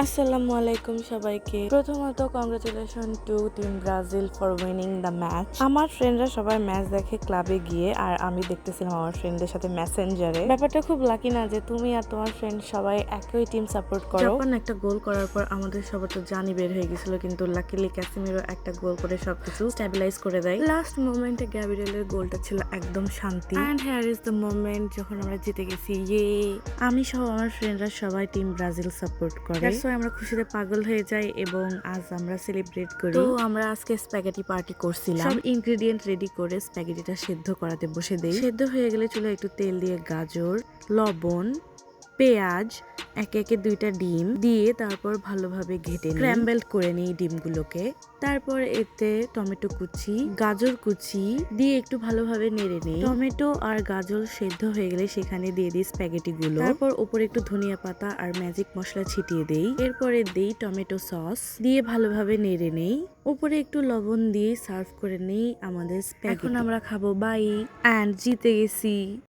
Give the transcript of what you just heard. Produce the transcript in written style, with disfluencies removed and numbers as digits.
আসসালামু আলাইকুম সবাইকে। প্রথমত congratulation to team Brazil for winning the match. আমার ফ্রেন্ডরা সবাই ম্যাচ দেখে ক্লাবে গিয়ে, আর আমি দেখতেছিলাম আমার ফ্রেন্ডদের সাথে মেসেঞ্জারে। ব্যাপারটা খুব লাকি না যে তুমি আর তোমার ফ্রেন্ড সবাই একই টিম সাপোর্ট করো। জাপান একটা গোল করার পর আমাদের সবার তো জানি বের হয়ে গেছিল, কিন্তু লাকিলি ক্যাসিমিরো একটা গোল করে সবকিছু স্টেবিলাইজ করে দেয়। লাস্ট মোমেন্টে গ্যাব্রিয়েলের গোলটা ছিল একদম শান্তি। And here is the moment যখন আমরা জিতে গেছি। আমি সহ আমার ফ্রেন্ডরা সবাই টিম ব্রাজিল সাপোর্ট করে। আমরা খুশিতে পাগল হয়ে যাই এবং আজ আমরা সেলিব্রেট করি। তো আমরা আজকে স্প্যাগেটি পার্টি করছিলাম। সব ইনগ্রেডিয়েন্ট রেডি করে স্প্যাগেটিটা সেদ্ধ করাতে বসে দেই। সেদ্ধ হয়ে গেলে চুলায় একটু তেল দিয়ে গাজর, লবণ, পেঁয়াজ, একে একে 2টা ডিম দিয়ে তারপর ভালোভাবে ঘেটে ক্র্যাম্বেল করে নিই ডিমগুলোকে। তারপর এতে টমেটো কুচি, গাজর কুচি দিয়ে একটু ভালোভাবে নেড়ে নিই। টমেটো আর গাজর সেদ্ধ হয়ে গেলে সেখানে দিয়ে দিই স্প্যাগেটি গুলো। তারপর উপরে একটু ধনিয়া পাতা আর ম্যাজিক মশলা ছিটিয়ে দেই। এরপরে দেই টমেটো সস দিয়ে ভালোভাবে নেড়ে নেই। উপরে একটু লবণ দিয়ে সার্ভ করে নেই আমাদের স্প্যাগেটি। এখন আমরা খাবো। বাই। এন্ড জিতে গেছি।